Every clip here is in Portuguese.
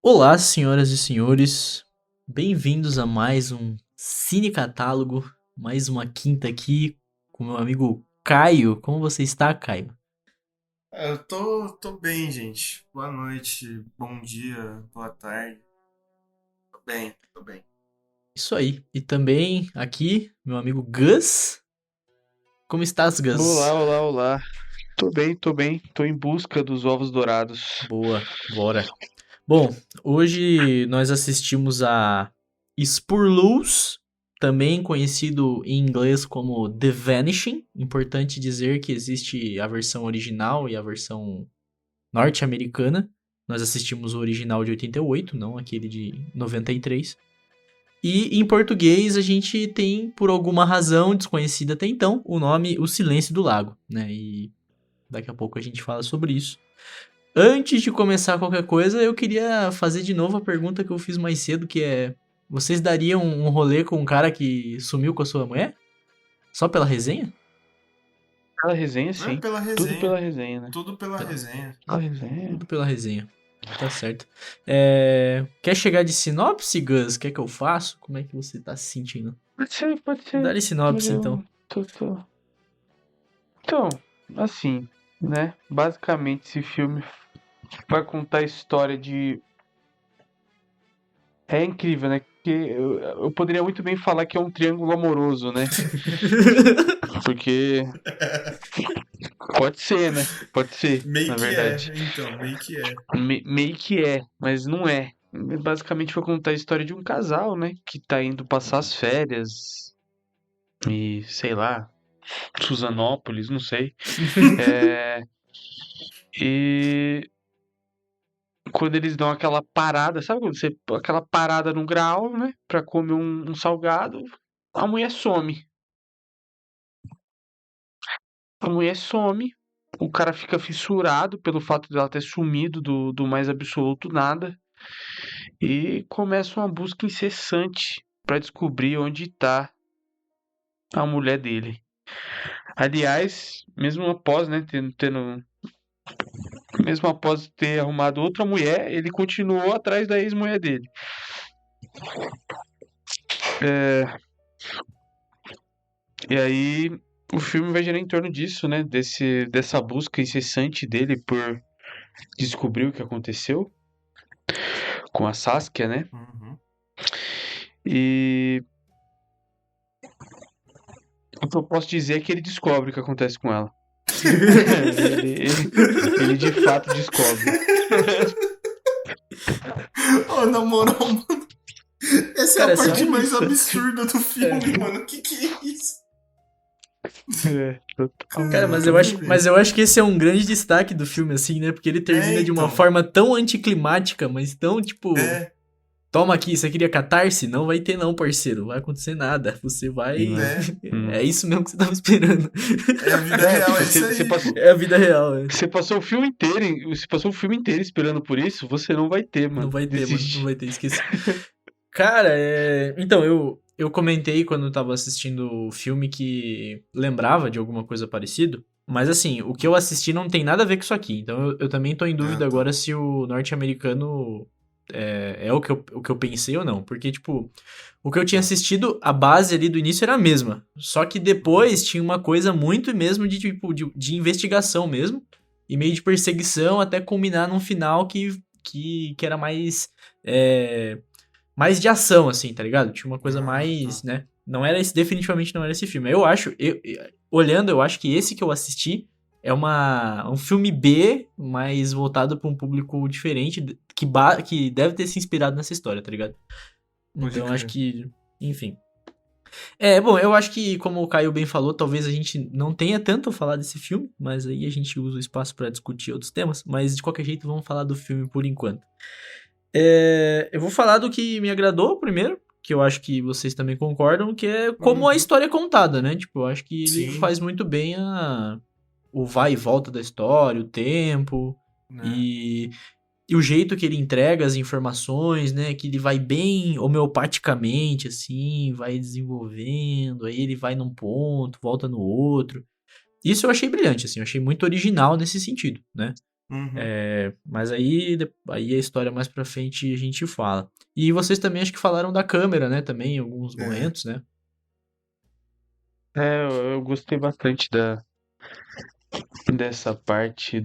Olá, senhoras e senhores, bem-vindos a mais um Cine Catálogo, mais uma quinta aqui com meu amigo Caio. Como você está, Caio? Eu tô bem, gente. Boa noite, bom dia, boa tarde. Tô bem, tô bem. Isso aí. E também aqui, meu amigo Gus. Como estás, Olá, Gus? olá, olá. Tô bem, tô bem. Tô em busca dos ovos dourados. Boa, bora. Bom, hoje nós assistimos a Spurloose, também conhecido em inglês como The Vanishing. Importante dizer que existe a versão original e a versão norte-americana. Nós assistimos o original de 88, não aquele de 93. E em português a gente tem, por alguma razão desconhecida até então, o nome O Silêncio do Lago, né? E daqui a pouco a gente fala sobre isso. Antes de começar qualquer coisa, eu queria fazer de novo a pergunta que eu fiz mais cedo, que é: vocês dariam um rolê com um cara que sumiu com a sua mulher? Só pela resenha? Pela resenha, É sim. pela Tudo pela resenha, resenha, né? tudo pela Pela- resenha. Pela resenha. Tudo pela resenha. Tá certo. Quer chegar de sinopse, Gus? Quer que eu faça? Como é que você tá se sentindo? Pode ser, pode ser. Dá-lhe Mas sinopse, então. eu tô. Então, assim, né? Basicamente, esse filme vai contar a história de. É incrível, né? Porque eu poderia muito bem falar que é um triângulo amoroso, né? Porque pode ser, né? Pode ser, Meio na que é, verdade. então, meio que é. Meio que é, mas não é. Basicamente vai contar a história de um casal, né? Que tá indo passar as férias e, sei lá, Suzanópolis, não sei. É, e quando eles dão aquela parada, sabe quando você. Aquela parada no grau, né? Pra comer um salgado, a mulher some. A mulher some. O cara fica fissurado pelo fato dela ter sumido do mais absoluto nada. E começa uma busca incessante pra descobrir onde tá a mulher dele. Aliás, mesmo após, né, mesmo após ter arrumado outra mulher, ele continuou atrás da ex-mulher dele. É, e aí o filme vai girar em torno disso, né, dessa busca incessante dele por descobrir o que aconteceu com a Saskia, né? Uhum. E o que eu posso dizer é que ele descobre o que acontece com ela. Ele de fato descobre. Oh, na moral, mano, essa é a Cara, essa. parte É mais isso. absurda do É. filme, mano. Que é isso? Cara, mas Caraca, eu acho, mas beleza. eu acho que esse é um grande destaque do filme, assim, né? Porque ele É, termina de uma então. forma tão anticlimática, mas tão tipo. É, Toma aqui, você queria catarse? Não vai ter, não, parceiro. Não vai acontecer nada. Você vai. né? É isso mesmo que você tava esperando. É a vida É, real, é tipo, isso você aí. passou, É a vida real, né? você passou o filme inteiro, você passou o filme inteiro esperando por isso, você não vai ter, Não mano. vai ter, mano. Não Desiste. vai ter, esqueci. Cara, Então, eu comentei quando eu tava assistindo o filme que lembrava de alguma coisa parecida. Mas assim, o que eu assisti não tem nada a ver com isso aqui. Então eu também tô em Ah, dúvida tá. agora se o norte-americano é o que eu pensei ou não. Porque, tipo, o que eu tinha Tá. assistido, a base ali do início era a mesma. Só que Uhum. depois tinha uma coisa muito mesmo de, tipo, de investigação mesmo. E meio de perseguição até culminar num final que era mais de ação, assim, tá ligado? Tinha uma coisa Ah, mais, tá. né? Não era esse, definitivamente não era esse filme. Eu acho, olhando, eu acho que esse que eu assisti é um filme B, mas voltado pra um público diferente, que deve ter se inspirado nessa história, tá ligado? Pode Então, acho crer. que, enfim. Bom, eu acho que, como o Caio bem falou, talvez a gente não tenha tanto a falar desse filme, mas aí a gente usa o espaço pra discutir outros temas. Mas, de qualquer jeito, vamos falar do filme por enquanto. Eu vou falar do que me agradou primeiro, que eu acho que vocês também concordam, que é como a Uhum. história é contada, né? Tipo, eu acho que ele Sim, faz muito bem o vai e volta da história, o tempo né? e, e o jeito que ele entrega as informações, né? Que ele vai bem homeopaticamente, assim, vai desenvolvendo, aí ele vai num ponto, volta no outro. Isso eu achei brilhante, assim, eu achei muito original nesse sentido, né? Uhum. Mas aí a história mais pra frente a gente fala. E vocês também acho que falaram da câmera, né? Também em alguns É. momentos, né? Eu gostei bastante dessa parte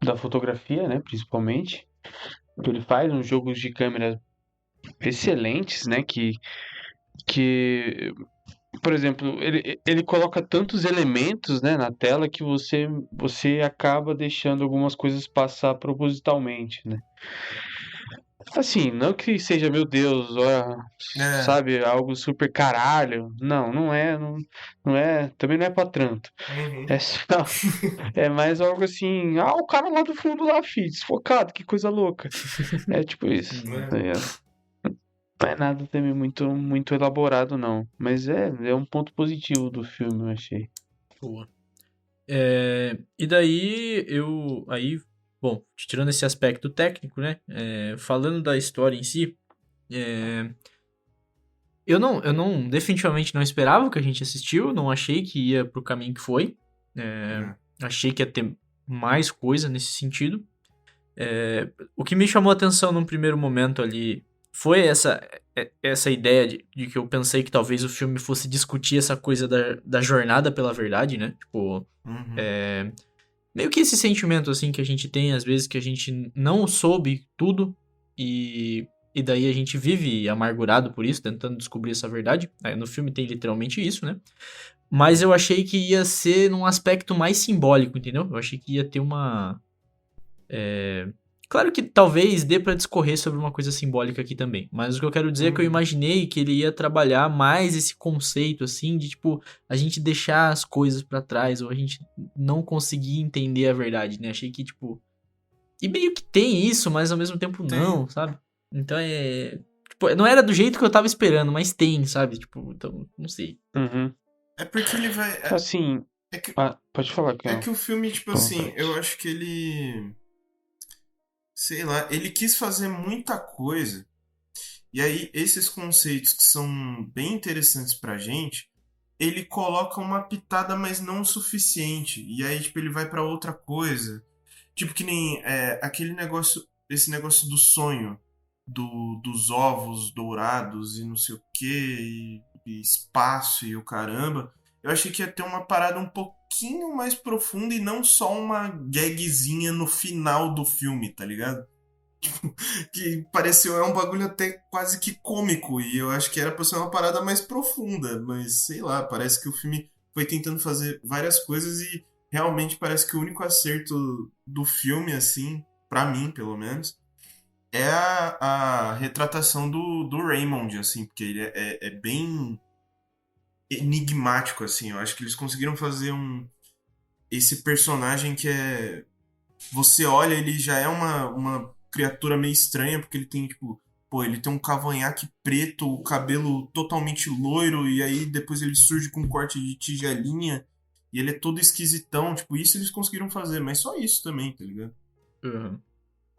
da fotografia, né? Principalmente. Ele faz uns jogos de câmera excelentes, né? Que por exemplo, ele coloca tantos elementos, né, na tela que você acaba deixando algumas coisas passar propositalmente, né? Assim, não que seja, meu Deus, ó, É. sabe, algo super caralho. Não, não é, também não é pra tanto. Uhum. É só, é mais algo assim, o cara lá do fundo lá, filho, desfocado, que coisa louca. É tipo isso, Uhum. tá ligado? Não é nada também muito elaborado, não. Mas é um ponto positivo do filme, eu achei. Boa. E daí bom, tirando esse aspecto técnico, né? Falando da história em si, é, eu não, definitivamente não esperava o que a gente assistiu, não achei que ia pro caminho que foi. É, É. achei que ia ter mais coisa nesse sentido. O que me chamou a atenção num primeiro momento ali foi essa ideia de que eu pensei que talvez o filme fosse discutir essa coisa da jornada pela verdade, né? Tipo, Uhum. é, meio que esse sentimento, assim, que a gente tem, às vezes, que a gente não soube tudo e daí a gente vive amargurado por isso, tentando descobrir essa verdade. No filme tem literalmente isso, né? Mas eu achei que ia ser num aspecto mais simbólico, entendeu? Eu achei que ia ter uma. Claro que talvez dê pra discorrer sobre uma coisa simbólica aqui também, mas o que eu quero dizer é que eu Uhum. imaginei que ele ia trabalhar mais esse conceito assim de tipo a gente deixar as coisas pra trás ou a gente não conseguir entender a verdade, né? Achei que tipo e meio que tem isso, mas ao mesmo tempo Tem. não, sabe? Então tipo, não era do jeito que eu tava esperando, mas tem, sabe? Tipo, então não sei. Uhum. É porque ele vai. Assim, É que, pode falar, é Kel. que o filme, tipo Fica à assim, eu vontade. acho que ele. Sei lá, ele quis fazer muita coisa. E aí, esses conceitos que são bem interessantes pra gente, ele coloca uma pitada, mas não o suficiente. E aí, tipo, ele vai pra outra coisa. Tipo, que nem aquele negócio, esse negócio do sonho, dos ovos dourados e não sei o que, e espaço e o caramba. Eu achei que ia ter uma parada um pouquinho mais profunda e não só uma gagzinha no final do filme, tá ligado? Que pareceu um bagulho até quase que cômico e eu acho que era pra ser uma parada mais profunda, mas sei lá, parece que o filme foi tentando fazer várias coisas e realmente parece que o único acerto do filme, assim, pra mim, pelo menos, é a retratação do Raymond, assim, porque ele é bem enigmático, assim, eu acho que eles conseguiram fazer esse personagem que é você olha, ele já é uma criatura meio estranha, porque ele tem, tipo, pô, ele tem um cavanhaque preto, o cabelo totalmente loiro, e aí depois ele surge com um corte de tigelinha, e ele é todo esquisitão, tipo, isso eles conseguiram fazer, mas só isso também, tá ligado? Uhum.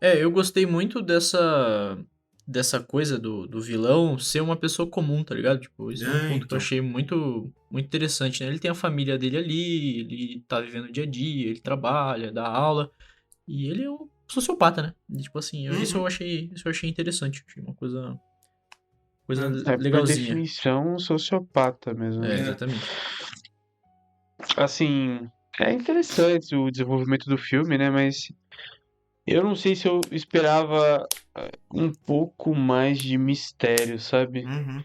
Eu gostei muito dessa coisa do vilão ser uma pessoa comum, tá ligado? Tipo, isso é um É, ponto que eu então. achei muito, muito interessante, né? Ele tem a família dele ali, ele tá vivendo o dia a dia, ele trabalha, dá aula, e ele é um sociopata, né? E, tipo assim, Uhum. isso eu achei interessante, achei uma coisa É, É, por legalzinha. definição, um sociopata mesmo, né? é. Exatamente. Assim, é interessante o desenvolvimento do filme, né? Mas eu não sei se eu esperava um pouco mais de mistério, sabe? Uhum.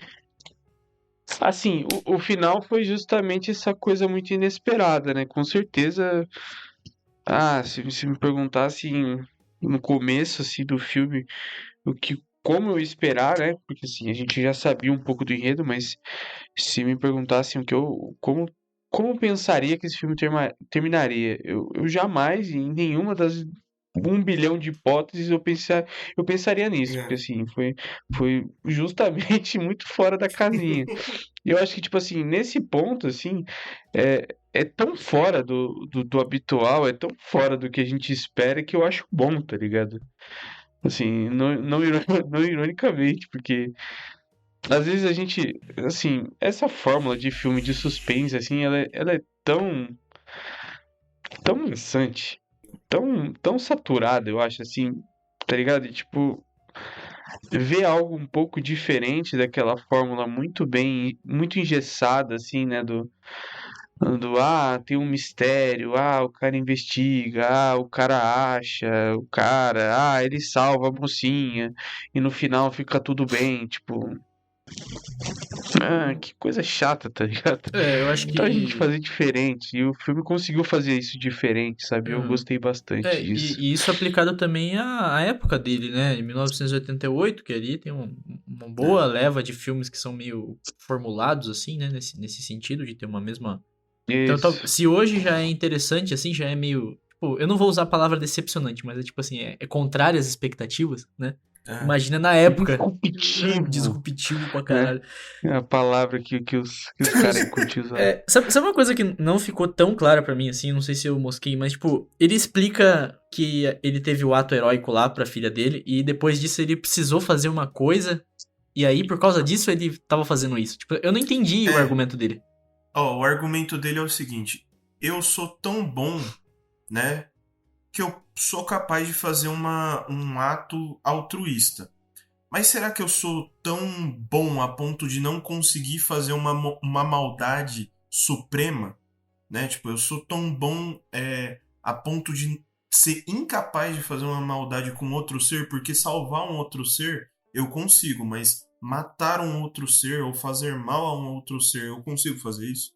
Assim, o final foi justamente essa coisa muito inesperada, né? Com certeza. Se me perguntasse no começo assim, do filme como eu esperar, né? Porque assim, a gente já sabia um pouco do enredo, mas se me perguntassem como eu pensaria que esse filme terminaria, eu jamais, em nenhuma das 1 bilhão de hipóteses, eu pensaria nisso, porque É. assim, foi justamente muito fora da casinha. E eu acho que, tipo assim, nesse ponto, assim, é tão fora do habitual, é tão fora do que a gente espera que eu acho bom, tá ligado? Assim, não ironicamente, porque às vezes a gente, assim, essa fórmula de filme de suspense, assim, ela é tão maçante. tão saturada, eu acho, assim, tá ligado? E, tipo, ver algo um pouco diferente daquela fórmula muito engessada, assim, né? Tem um mistério, o cara investiga, o cara acha, ele salva a mocinha, e no final fica tudo bem, tipo, que coisa chata, tá ligado? Eu acho Então a gente que. fazer diferente, e o filme conseguiu fazer isso diferente, sabe? Eu Aham. gostei bastante disso. E isso aplicado também à época dele, né? Em 1988, que ali tem uma boa É, leva de filmes que são meio formulados, assim, né? Nesse sentido, de ter uma mesma. Então, Isso. se hoje já é interessante, assim, já é meio. Tipo, eu não vou usar a palavra decepcionante, mas é tipo assim, é contrário às expectativas, né? é. Imagina na época. Disruptivo, Disruptivo pra né? caralho. É a palavra que os caras curtem usar. Sabe uma coisa que não ficou tão clara pra mim, assim, não sei se eu mosquei, mas, tipo, ele explica que ele teve o ato heróico lá pra filha dele, e depois disso ele precisou fazer uma coisa, e aí, por causa disso, ele tava fazendo isso. Tipo, eu não entendi o É, argumento dele. ó, o argumento dele é o seguinte: eu sou tão bom, né, que eu sou capaz de fazer um ato altruísta. Mas será que eu sou tão bom a ponto de não conseguir fazer uma maldade suprema? Né? Tipo, eu sou tão bom a ponto de ser incapaz de fazer uma maldade com outro ser, porque salvar um outro ser eu consigo, mas matar um outro ser ou fazer mal a um outro ser, eu consigo fazer isso?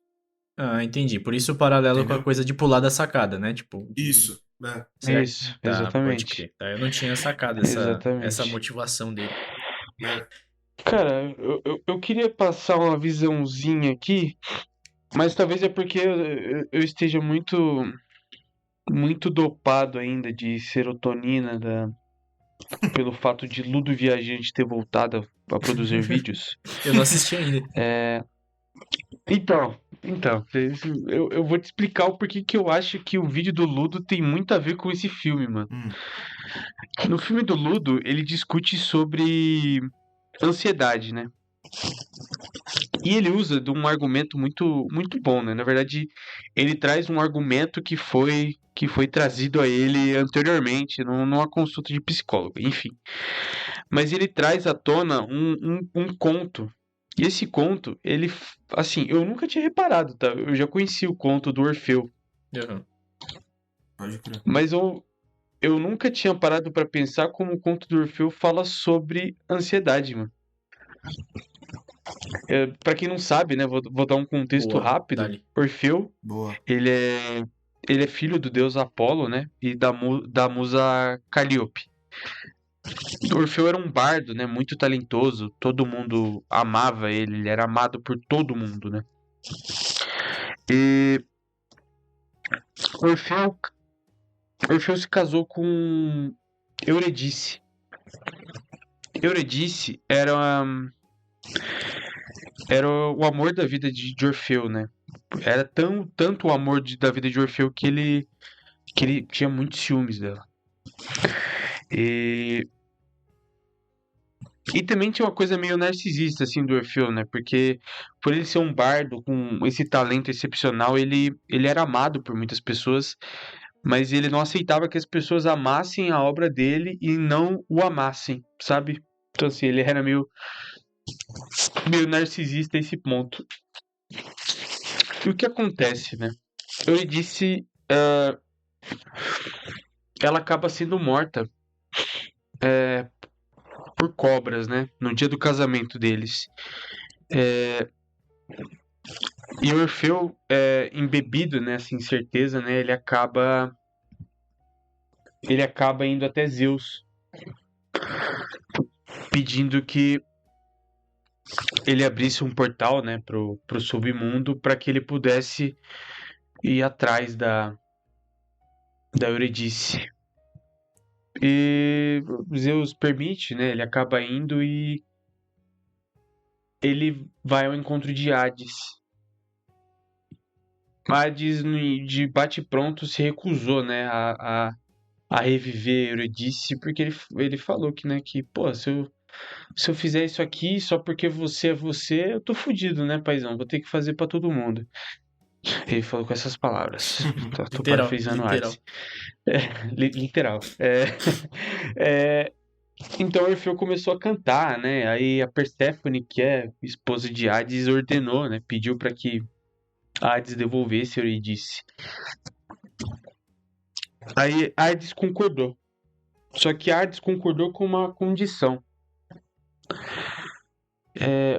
Ah, entendi. Por isso o paralelo com a Entendeu? coisa de pular da sacada, né? Tipo, Isso. Né? certo? Isso, Tá, pode exatamente. crer. Tá, eu não tinha sacado essa Exatamente. motivação dele. Né? Cara, eu queria passar uma visãozinha aqui, mas talvez é porque eu esteja muito dopado ainda de serotonina pelo fato de Ludo Viajante ter voltado a produzir vídeos. Eu não assisti ainda. Então, eu vou te explicar o porquê que eu acho que o vídeo do Ludo tem muito a ver com esse filme, mano. Hum, No filme do Ludo, ele discute sobre ansiedade, né? E ele usa de um argumento muito bom, né? Na verdade, ele traz um argumento que foi trazido a ele anteriormente, numa consulta de psicólogo, enfim. Mas ele traz à tona um conto. E esse conto, assim, eu nunca tinha reparado, tá? Eu já conheci o conto do Orfeu, Aham. pode crer. mas eu nunca tinha parado pra pensar como o conto do Orfeu fala sobre ansiedade, mano. Para quem não sabe, né, vou dar um contexto Boa, rápido. dali. Orfeu, Boa. ele é filho do deus Apolo, né, e da musa Calíope. Orfeu era um bardo, né, muito talentoso, todo mundo amava ele, ele era amado por todo mundo, né. E Orfeu, Orfeu se casou com Eurídice. Eurídice era o amor da vida de Orfeu, né. Era tanto o amor da vida de Orfeu que ele tinha muitos ciúmes dela. E, e também tinha uma coisa meio narcisista, assim, do Orfeu, né? Porque por ele ser um bardo com esse talento excepcional, ele era amado por muitas pessoas, mas ele não aceitava que as pessoas amassem a obra dele e não o amassem, sabe? Então, assim, ele era meio narcisista a esse ponto. E o que acontece, né? Eu disse, ela acaba sendo morta por cobras, né? No dia do casamento deles. E o Orfeu, embebido nessa incerteza, né? Ele acaba indo até Zeus, pedindo que ele abrisse um portal, né, pro submundo, para que ele pudesse ir atrás da Eurídice. E Zeus permite, né? Ele acaba indo e ele vai ao encontro de Hades. Hades, de bate-pronto, se recusou, né, a reviver Eurídice, porque ele falou que, né, que, pô, se eu fizer isso aqui só porque você é você, eu tô fudido, né, paizão? Vou ter que fazer pra todo mundo. Ele falou com essas palavras. Tô Literal, parafraseando o literal. Hades. Literal. É, então Orfeu começou a cantar, né? Aí a Perséfone, que é esposa de Hades, ordenou, né? Pediu para que Hades devolvesse Eurídice. Aí Hades concordou. Só que Hades concordou com uma condição.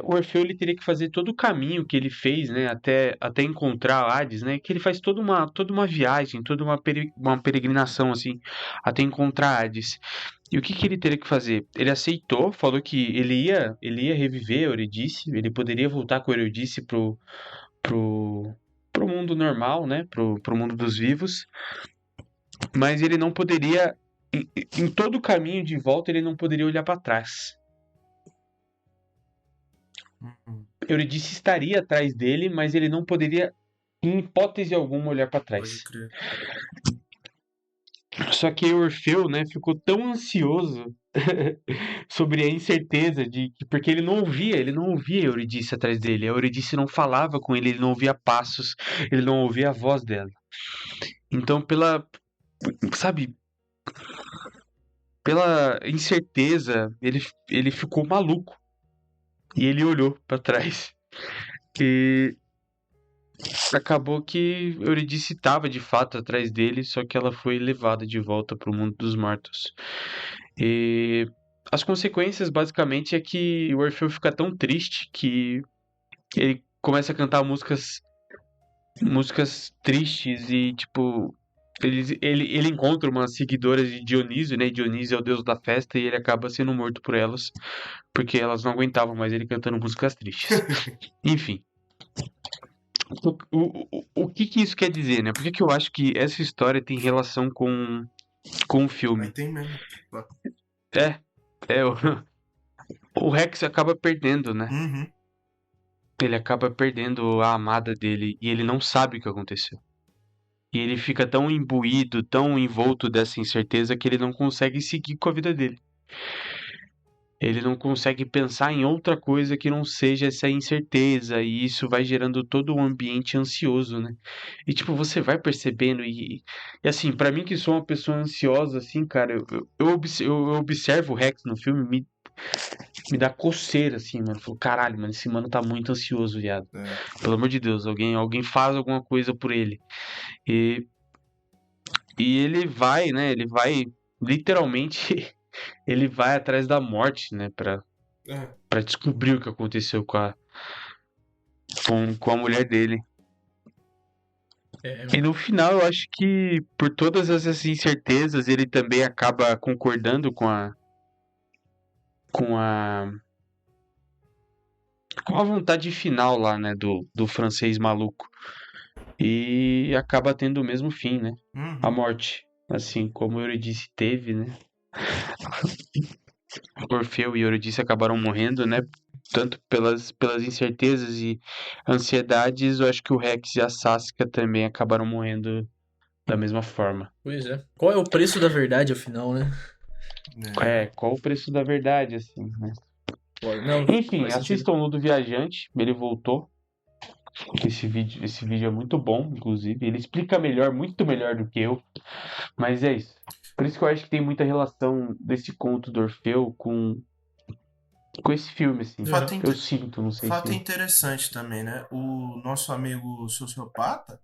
O Orfeu ele teria que fazer todo o caminho que ele fez, né, até encontrar Hades, né, que ele faz toda uma viagem, uma peregrinação assim, até encontrar Hades. E o que ele teria que fazer? Ele aceitou, falou que ele ia reviver Eurídice, ele poderia voltar com Eurídice pro mundo normal, né, pro mundo dos vivos, mas ele não poderia, em todo o caminho de volta, ele não poderia olhar para trás. Eurídice estaria atrás dele, mas ele não poderia, em hipótese alguma, olhar para trás. Pode crer. Só que Orfeu, né, ficou tão ansioso sobre a incerteza porque ele não ouvia Eurídice atrás dele. A Eurídice não falava com ele, ele não ouvia passos, ele não ouvia a voz dela. Então, sabe, pela incerteza, ele ficou maluco. E ele olhou para trás. E acabou que Eurídice estava de fato atrás dele, só que ela foi levada de volta para o mundo dos mortos. E as consequências, basicamente, é que o Orfeu fica tão triste que ele começa a cantar músicas tristes e, tipo, ele encontra umas seguidoras de Dionísio, né? Dionísio é o deus da festa e ele acaba sendo morto por elas, porque elas não aguentavam mais ele cantando músicas tristes. Enfim. O que isso quer dizer, né? Por que eu acho que essa história tem relação com o Aí filme? tem mesmo. O Rex acaba perdendo, né? Uhum. Ele acaba perdendo a amada dele e ele não sabe o que aconteceu. E ele fica tão imbuído, tão envolto dessa incerteza que ele não consegue seguir com a vida dele. Ele não consegue pensar em outra coisa que não seja essa incerteza, e isso vai gerando todo um ambiente ansioso, né? E tipo, você vai percebendo, e assim, pra mim que sou uma pessoa ansiosa, assim, cara, eu observo o Rex no filme, me dá coceira, assim, mano. Eu falo, caralho, mano, esse mano tá muito ansioso, viado. Pelo amor de Deus, alguém faz alguma coisa por ele. E, e ele vai, né? Ele vai literalmente. Ele vai atrás da morte, né? Pra descobrir o que aconteceu com a mulher dele. É, E no final, eu acho que por todas essas incertezas, ele também acaba concordando com a, com a vontade final lá, né? Do francês maluco. E acaba tendo o mesmo fim, né? A Uhum. morte. Assim como Eurídice teve, né? Orfeu e Eurídice acabaram morrendo, né? Tanto pelas incertezas e ansiedades, eu acho que o Rex e a Saskia também acabaram morrendo da mesma forma. pois é. Qual é o preço da verdade, afinal, né? Qual o preço da verdade, assim, né? Não, Enfim, faz sentido. assistam o Ludo Viajante, ele voltou. Esse vídeo é muito bom, inclusive. Ele explica melhor, muito melhor do que eu. Mas é isso. Por isso que eu acho que tem muita relação desse conto do Orfeu com esse filme, assim. Fato, Eu sinto, não sei fato se. interessante também, né? O nosso amigo sociopata,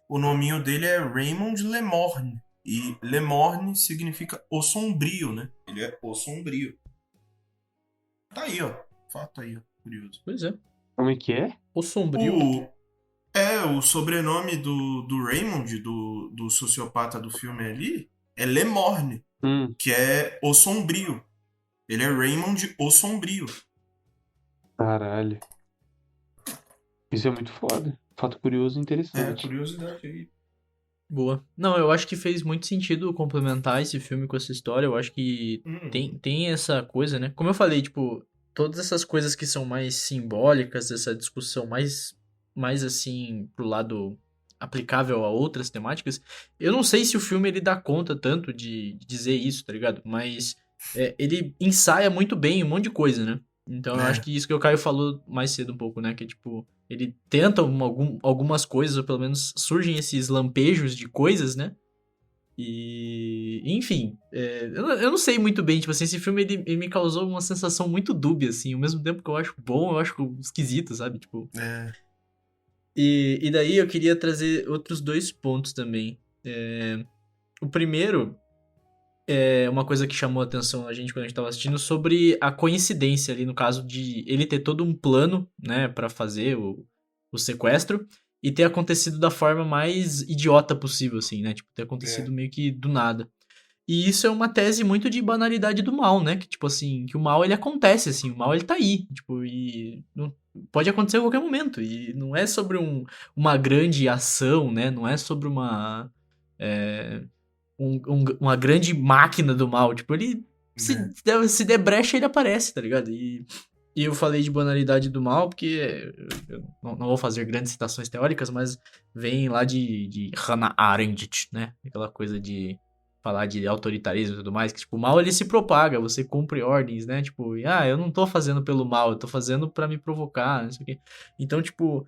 o nominho dele é Raymond Lemorne. E Lemorne significa o sombrio, né? Ele é o sombrio. Tá aí, ó. Fato aí, ó. Curioso. Pois é. Como é que é? O Sombrio. O sobrenome do Raymond, do sociopata do filme ali, é Lemorne, que é o sombrio. Ele é Raymond o sombrio. Caralho. Isso é muito foda. Fato curioso e interessante. Curiosidade aí. Boa. Não, eu acho que fez muito sentido complementar esse filme com essa história. Eu acho que tem essa coisa, né? Como eu falei, tipo, todas essas coisas que são mais simbólicas, essa discussão mais assim, pro lado aplicável a outras temáticas. Eu não sei se o filme ele dá conta tanto de dizer isso, tá ligado? Mas ele ensaia muito bem um monte de coisa, né? Então eu acho que isso que o Caio falou mais cedo um pouco, né? Que é tipo, ele tenta algumas coisas, ou pelo menos surgem esses lampejos de coisas, né? E, enfim, eu não sei muito bem, tipo assim, esse filme ele me causou uma sensação muito dúbia, assim, ao mesmo tempo que eu acho bom, eu acho esquisito, sabe? Tipo, É. e daí eu queria trazer outros dois pontos também. O primeiro é uma coisa que chamou a atenção a gente quando a gente tava assistindo sobre a coincidência ali, no caso de ele ter todo um plano, né, pra fazer o sequestro e ter acontecido da forma mais idiota possível, assim, né? Tipo, ter acontecido meio que do nada. E isso é uma tese muito de banalidade do mal, né? Que, tipo assim, que o mal ele acontece, assim, o mal ele tá aí, tipo, e pode acontecer a qualquer momento. E não é sobre uma grande ação, né? Não é sobre é, uma grande máquina do mal. Tipo, ele se der brecha, ele aparece, tá ligado? E eu falei de banalidade do mal porque eu não vou fazer grandes citações teóricas, mas vem lá de Hannah Arendt, né? Aquela coisa de falar de autoritarismo e tudo mais, que, tipo, o mal ele se propaga, você cumpre ordens, né? Tipo, eu não tô fazendo pelo mal, eu tô fazendo pra me provocar, não sei o quê. Então, tipo,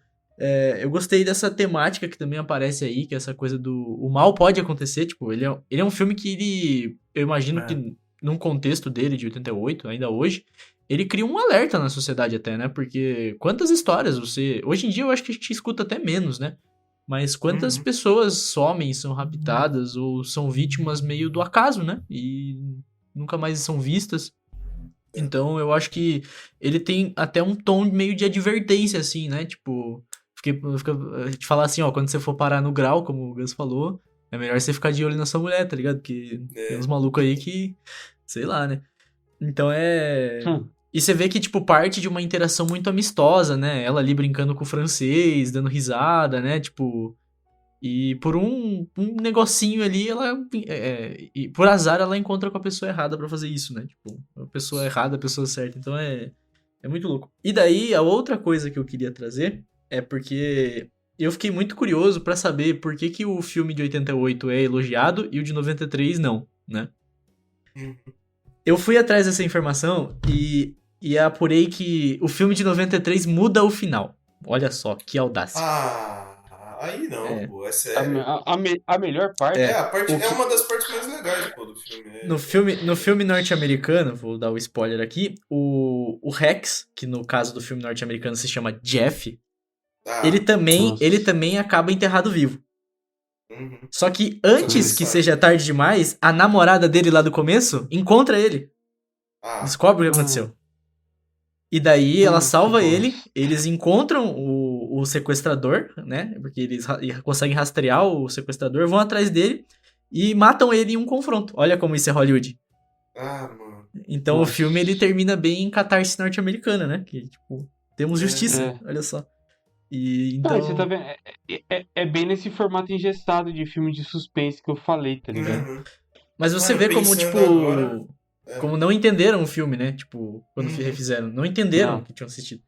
eu gostei dessa temática que também aparece aí, que é essa coisa do... O mal pode acontecer, tipo, ele é um filme que eu imagino que num contexto dele, de 88, ainda hoje, ele cria um alerta na sociedade até, né? Porque quantas histórias você... Hoje em dia eu acho que a gente escuta até menos, né? Mas quantas pessoas somem, são raptadas ou são vítimas meio do acaso, né? E nunca mais são vistas. Então eu acho que ele tem até um tom meio de advertência, assim, né? Tipo, te falar assim, ó, quando você for parar no grau, como o Gus falou, é melhor você ficar de olho na sua mulher, tá ligado? Porque tem uns malucos aí que, sei lá, né? Então E você vê que, tipo, parte de uma interação muito amistosa, né? Ela ali brincando com o francês, dando risada, né? Tipo. E por um negocinho ali, e por azar, ela encontra com a pessoa errada pra fazer isso, né? Tipo, a pessoa errada, a pessoa certa. Então é muito louco. E daí, a outra coisa que eu queria trazer é porque eu fiquei muito curioso pra saber por que o filme de 88 é elogiado e o de 93 não, né? Eu fui atrás dessa informação e apurei que o filme de 93 muda o final. Olha só, que audácia. Aí não, É. pô, é sério. A melhor parte. É uma das partes mais legais, pô, do filme. No filme norte-americano, vou dar o spoiler aqui, o Rex, que no caso do filme norte-americano se chama Jeff, ele também acaba enterrado vivo. Só que antes que seja tarde demais, a namorada dele lá do começo encontra ele. Descobre o que aconteceu. E daí ela salva ele, eles encontram o sequestrador, né? Porque eles conseguem rastrear o sequestrador, vão atrás dele e matam ele em um confronto. Olha como isso é Hollywood. Mano. Então o filme ele termina bem em catarse norte-americana, né? Que, tipo, temos justiça, olha só. E então. Você tá vendo? É bem nesse formato engessado de filme de suspense que eu falei, tá ligado? Mas você vê como, tipo. Agora, como não entenderam o filme, né? Tipo, quando refizeram. Não entenderam o que tinham assistido.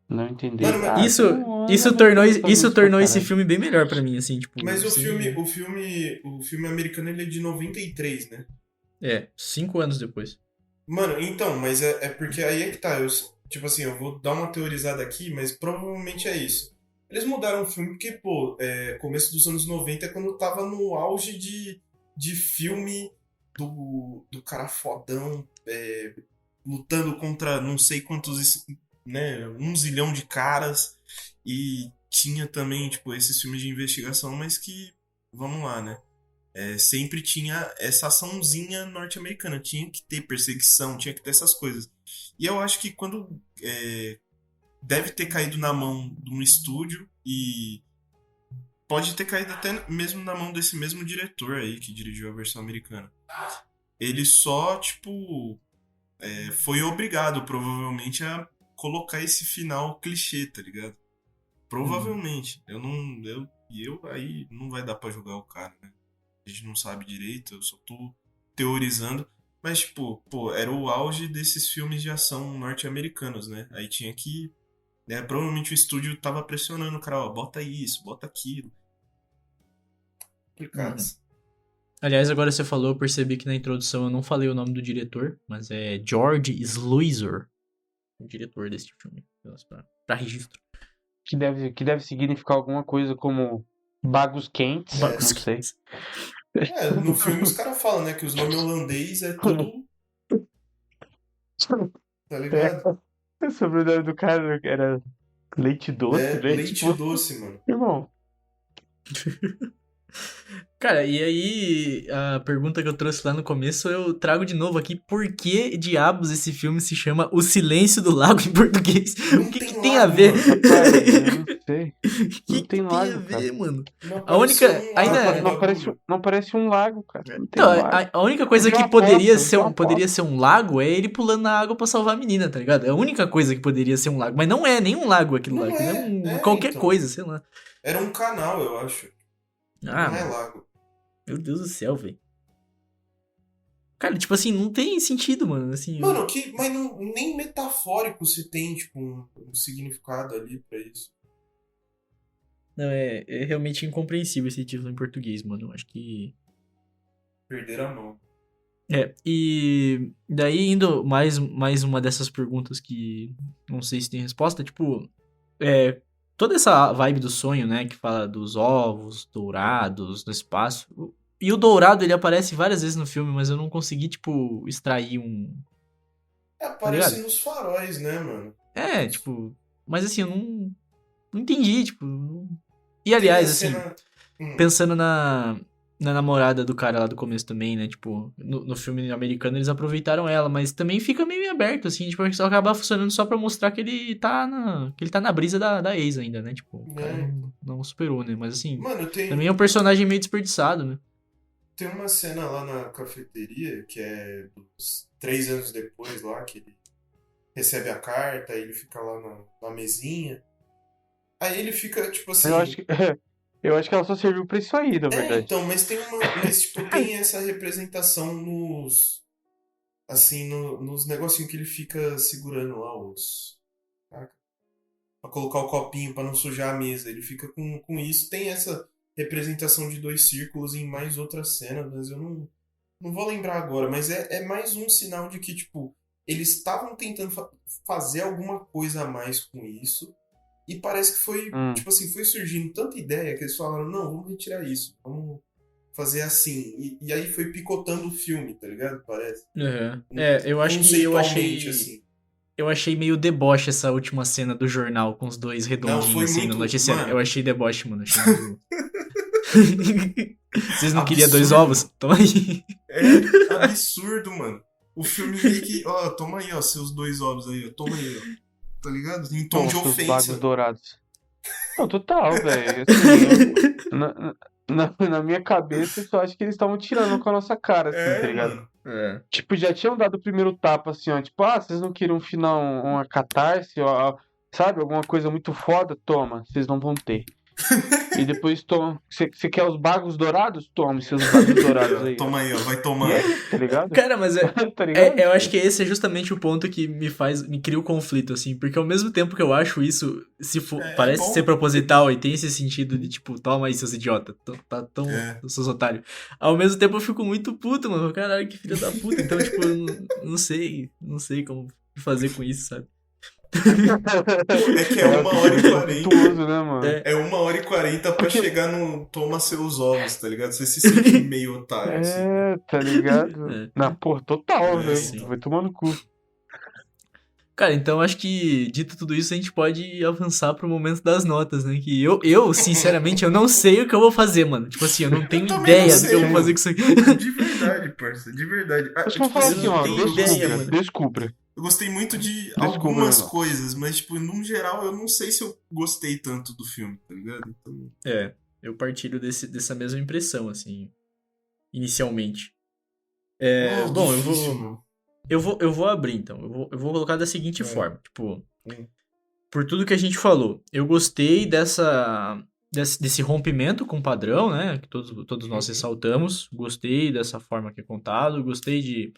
Não entendi. Isso tornou esse filme bem melhor pra mim, assim, tipo. Mas o filme americano ele é de 93, né? 5 anos depois. Mano, então, mas é porque aí é que tá. Tipo assim, eu vou dar uma teorizada aqui, mas provavelmente é isso. Eles mudaram o filme porque, pô, começo dos anos 90 é quando tava no auge de filme do cara fodão, lutando contra não sei quantos, né, 1 zilhão de caras. E tinha também, tipo, esses filmes de investigação, mas que, vamos lá, né? Sempre tinha essa açãozinha norte-americana. Tinha que ter perseguição, tinha que ter essas coisas. E eu acho que quando deve ter caído na mão de um estúdio e pode ter caído até mesmo na mão desse mesmo diretor aí que dirigiu a versão americana. Ele só, tipo, foi obrigado, provavelmente, a colocar esse final clichê, tá ligado? Provavelmente. Eu aí não vai dar pra julgar o cara, né? A gente não sabe direito, eu só tô teorizando. Mas, tipo, pô, era o auge desses filmes de ação norte-americanos, né? Aí tinha que... provavelmente o estúdio tava pressionando o cara, ó, bota isso, bota aquilo. Complicados. Aliás, agora você falou, eu percebi que na introdução eu não falei o nome do diretor, mas é George Sluizer, o diretor desse filme. pra registro. Que deve significar alguma coisa como bagos quentes, Bagos não sei. quentes. No filme os caras falam, né, que os nomes holandês é tudo, tá ligado? O sobrenome do cara era Leite Doce, né? Leite Tipo, doce, mano. irmão, Cara, e aí a pergunta que eu trouxe lá no começo eu trago de novo aqui. Por que diabos esse filme se chama O Silêncio do Lago em português? Não O que tem tem a lago, ver? mano. rapaz, eu não sei. O que Não tem tem a lago, ver, cara. mano? Não A única... apareceu um Ainda... lago no Não parece, bagulho. não parece um lago, cara. Não tem Então, um lago. a única Eu coisa vi que uma foto, poderia eu vi ser uma poderia foto. ser um lago é ele pulando na água pra salvar a menina, tá ligado? É a única coisa que poderia ser um lago. Mas não é nenhum lago aquilo lá. Não Aquilo é qualquer então. coisa, sei lá. Era um canal, eu acho. Ah, Não é mano. lago. Meu Deus do céu, velho. Cara, tipo assim, não tem sentido, mano. Assim, Mano, mas não, nem metafórico se tem, tipo, um significado ali pra isso. não, é realmente incompreensível esse título em português, mano. Eu acho que. Perderam a mão. E daí indo mais uma dessas perguntas que não sei se tem resposta, tipo, toda essa vibe do sonho, né, que fala dos ovos dourados no espaço. E o dourado, ele aparece várias vezes no filme, mas eu não consegui, tipo, extrair um, tá Aparece ligado? nos faróis, né, mano? Tipo, mas assim, eu não entendi, tipo. E Tem a aliás, assim, cena. pensando na namorada do cara lá do começo também, né? Tipo, no filme americano eles aproveitaram ela, mas também fica meio aberto, assim, tipo, só acabar funcionando só pra mostrar que ele tá na brisa da ex ainda, né? Tipo, o cara não superou, né? Mas assim, Mano, também é um personagem meio desperdiçado, né? tem uma cena lá na cafeteria que é dos 3 anos depois lá, que ele recebe a carta, aí ele fica lá na mesinha. Aí ele fica, tipo Eu acho assim. que, eu acho que ela só serviu pra isso aí, na verdade. Então, mas tem uma. Mas, tipo, tem essa representação nos. Assim, nos negocinhos que ele fica segurando lá, os. Caraca, pra colocar o copinho pra não sujar a mesa. Ele fica com isso. Tem essa representação de 2 círculos em mais outras cenas, mas eu não vou lembrar agora. Mas é mais um sinal de que, tipo, eles estavam tentando fazer alguma coisa a mais com isso. E parece que foi, Hum. tipo assim, foi surgindo tanta ideia que eles falaram, não, vamos retirar isso, vamos fazer assim. E aí foi picotando o filme, tá ligado? Parece. Uhum. Eu acho que Conceitualmente, assim. eu achei meio deboche essa última cena do jornal com os dois Não, foi redondinhos assim no muito. noticiário. Eu Mano, achei deboche, mano. Achei meio... Vocês não queriam 2 ovos? absurdo. Toma aí. É absurdo, mano. O filme meio que, ó, toma aí, ó, seus 2 ovos aí, ó, toma aí, ó. Tá ligado? Em tom Toma de seus bagos ofensa. dourados. Não, total, velho. Assim, na minha cabeça, eu só acho que eles estavam tirando com a nossa cara, assim, tá ligado? Mano. Tipo, já tinham dado o primeiro tapa, assim, ó. Tipo, vocês não queriam um final, uma catarse, ó, sabe? Alguma coisa muito foda? Toma, vocês não vão ter. E depois toma. Você quer os bagos dourados? Tome seus bagos dourados aí, ó. Toma aí, ó, vai E tomar. é isso, tá ligado? Cara, mas Tá ligado? eu acho que esse é justamente o ponto que me cria o conflito, assim, porque ao mesmo tempo que eu acho isso, se for, parece bom. ser proposital e tem esse sentido de, tipo, toma aí, seus idiotas, seus otários. Ao mesmo tempo eu fico muito puto, mano, caralho, que filho da puta, então, tipo, eu não sei como fazer com isso, sabe? É que é 1h40. Virtuoso, né, mano? É 1h40 pra chegar no toma seus ovos, tá ligado? Você se sente meio otário, assim. Tá ligado? Na porra, total, velho. sim. Vai tomar no cu. Cara, então acho que, dito tudo isso, a gente pode avançar pro momento das notas, né? Que eu sinceramente, eu não sei o que eu vou fazer, mano. Tipo assim, eu não tenho também ideia não do que sei, eu vou mano. fazer com isso aqui. De verdade, parça, de verdade. Mas vamos falar assim, ó, tenho ideia, mano. descubra. Eu gostei muito de Desculpa, algumas meu. coisas, mas, tipo, num geral, eu não sei se eu gostei tanto do filme, tá ligado? Então... Eu partilho dessa mesma impressão, assim, inicialmente. Bom, difícil, mano. eu vou abrir, então. Eu vou colocar da seguinte forma, tipo... Por tudo que a gente falou, eu gostei desse rompimento com o padrão, né? Que todos nós ressaltamos. Gostei dessa forma que é contado. Gostei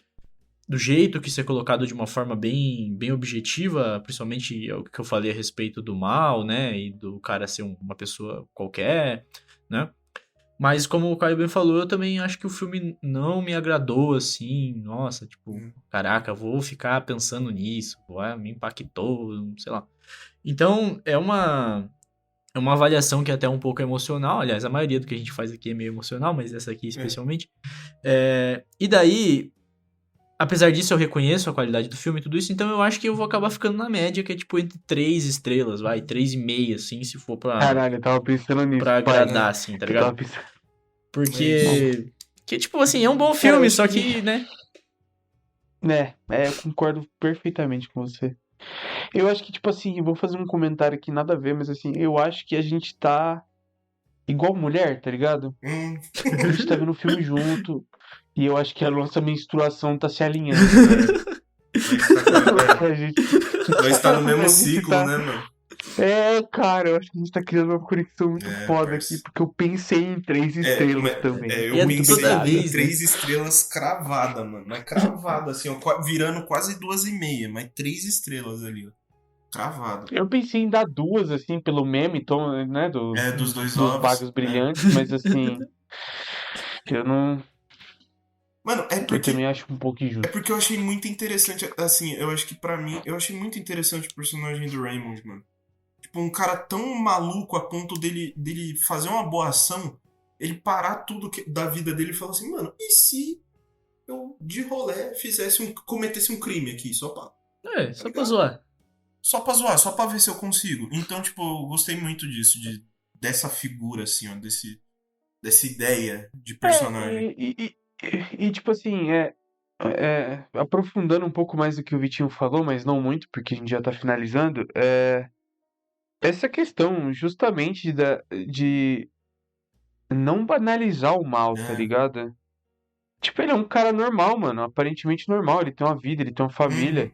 do jeito que isso é colocado de uma forma bem objetiva, principalmente o que eu falei a respeito do mal, né? E do cara ser uma pessoa qualquer, né? Mas como o Caio bem falou, eu também acho que o filme não me agradou, assim, nossa, tipo, caraca, vou ficar pensando nisso, me impactou, sei lá. Então, é uma avaliação que é até um pouco emocional, aliás, a maioria do que a gente faz aqui é meio emocional, mas essa aqui especialmente. E daí, apesar disso, eu reconheço a qualidade do filme e tudo isso, então eu acho que eu vou acabar ficando na média, que é tipo entre 3 estrelas, 3,5, assim, se for Caralho, eu tava pensando nisso, pra pai. agradar, assim, tá Eu tava ligado? pensando. Porque, que tipo assim, é um bom Cara, eu filme, acho só que. que, né? Eu concordo perfeitamente com você. Eu acho que, tipo assim, eu vou fazer um comentário aqui, nada a ver, mas assim, eu acho que a gente tá igual mulher, tá ligado? Hum, A gente tá vendo o filme junto, e eu acho que a nossa menstruação tá se alinhando, velho. nós tá, A gente, nós tá no mesmo a gente ciclo, tá. né, mano? Cara, eu acho que a gente tá criando uma conexão muito foda aqui, Parça. porque eu pensei em 3 estrelas também. E Eu é Muito bem toda pensei dado. em vez, né? 3 estrelas cravada, mano. Mas cravada, assim, ó, virando quase 2,5, mas 3 estrelas ali, ó. Cravado. Eu pensei em dar 2, assim, pelo meme, né, Dos dois dos ovos. Bagos Brilhantes, mas assim, eu não. Mano, Eu também acho um pouco é injusto. porque eu achei muito interessante, assim, eu acho que pra mim, eu achei muito interessante o personagem do Raymond, mano. Tipo, um cara tão maluco a ponto dele fazer uma boa ação, ele parar tudo da vida dele e falar assim, mano, e se eu de rolê cometesse um crime aqui, só pra, tá Só pra ligado? zoar. Só pra zoar, só pra ver se eu consigo. Então, tipo, eu gostei muito disso, dessa figura, assim, ó, dessa ideia de É, personagem. tipo assim, aprofundando um pouco mais do que o Vitinho falou, mas não muito, porque a gente já tá finalizando, essa questão justamente de não banalizar o mal, tá É. ligado? Tipo, ele é um cara normal, mano, aparentemente normal, ele tem uma vida, ele tem uma família. Uhum.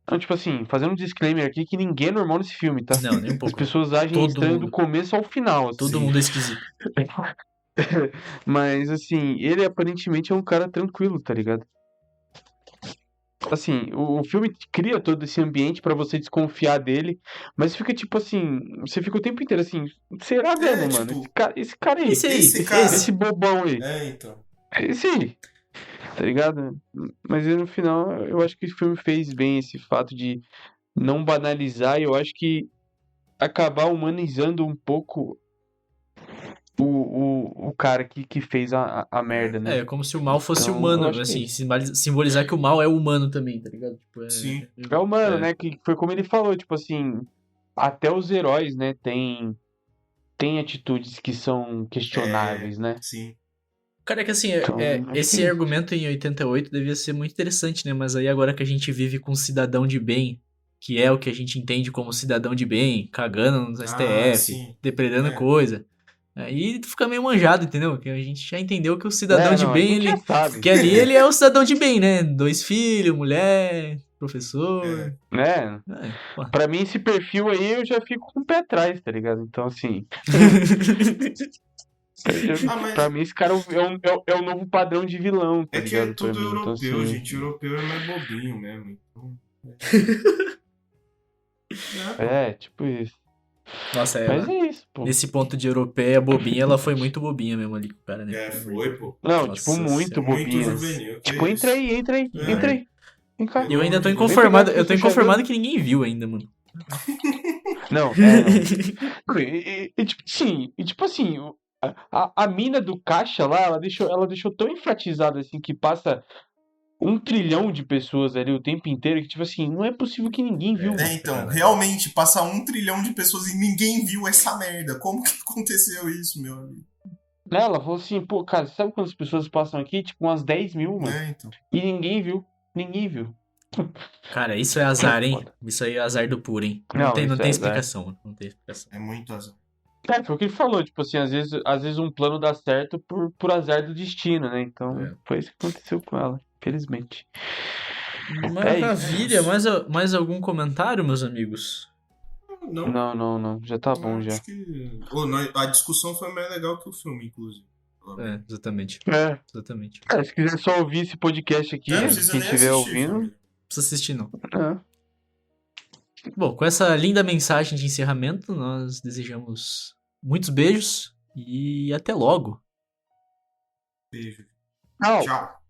Então, tipo assim, fazendo um disclaimer aqui que ninguém é normal nesse filme, tá? Não, nem um As pouco, velho. pessoas agem Todo estranho do mundo. começo ao final, Todo assim. Sim. mundo é esquisito. Mas, assim, ele aparentemente é um cara tranquilo, tá ligado? Assim, o filme cria todo esse ambiente pra você desconfiar dele, mas fica tipo assim, você fica o tempo inteiro assim, será mesmo, mano? Esse Tipo, cara, esse cara aí, Esse aí, esse esse cara. bobão aí, Então. é esse aí, tá ligado? Mas aí, no final, eu acho que o filme fez bem esse fato de não banalizar, e eu acho que acabar humanizando um pouco o cara que fez a merda, né? como se o mal fosse Então, eu humano, acho que é assim, isso. Simbolizar que o mal é humano também, tá ligado? Tipo, Sim. É humano, é. né? Que foi como ele falou, tipo assim, até os heróis, né, tem atitudes que são questionáveis, né? Sim. Cara, é que assim, Então, acho que é esse isso. argumento em 88 devia ser muito interessante, né? Mas aí agora que a gente vive com um cidadão de bem, que é o que a gente entende como cidadão de bem, cagando no Ah, STF, sim. depredando É. coisa. Aí tu fica meio manjado, entendeu? Que a gente já entendeu que o cidadão de Não, a bem, gente já ele. sabe. Que ali ele é o cidadão de bem, né? 2 filhos, mulher, professor. É. Né? Pô. Pra mim, esse perfil aí, eu já fico com o pé atrás, tá ligado? Então, assim, Ah, pra mas mim, esse cara é o novo padrão de vilão, tá é que é ligado? Pra tudo mim. Então, europeu, assim, gente. Europeu é mais bobinho mesmo. Então, pô. tipo isso. Nossa, Mas ela. é isso, pô. Nesse ponto de europeia bobinha, ela foi muito bobinha mesmo ali com o cara, né? Pelo amor de Foi, Deus. pô. Não, tipo, Nossa muito senhora. Muito bobinha. Nossa. juvenil. Que Tipo, entra isso? aí, entra aí, entra É, aí. Vem cá. E eu pelo ainda amor tô de Vem pegar inconformado, o eu tô seu chaveiro. inconformado que ninguém viu ainda, mano. Não. Tipo assim, a mina do caixa lá, ela deixou tão enfatizado assim que passa 1 trilhão de pessoas ali o tempo inteiro que, tipo assim, não é possível que ninguém viu, mano. Então, Sacanagem. realmente, passa 1 trilhão de pessoas e ninguém viu essa merda. Como que aconteceu isso, meu amigo? Né, ela falou assim, pô, cara, sabe quantas pessoas passam aqui? Tipo, umas 10 mil, mano. Então. E ninguém viu. Ninguém viu. Cara, isso é É azar, hein? foda. Isso aí é azar do puro, hein? Não, Não isso tem é azar. explicação, mano. Não tem explicação. É muito azar. Foi o que ele falou, tipo assim, às vezes um plano dá certo por azar do destino, né? Então, É. foi isso que aconteceu com ela, infelizmente. É isso. É Maravilha. isso. Mais algum comentário, meus amigos? Não, Não. Já tá bom já. acho que. A discussão foi mais legal que o filme, inclusive. Pelo menos. Exatamente. É. Exatamente. Se quiser só ouvir esse podcast aqui, Não precisa quem nem estiver assistir, ouvindo, família. Não precisa assistir, não. é. Bom, com essa linda mensagem de encerramento, nós desejamos muitos beijos E até logo. Beijo. Tchau. Tchau.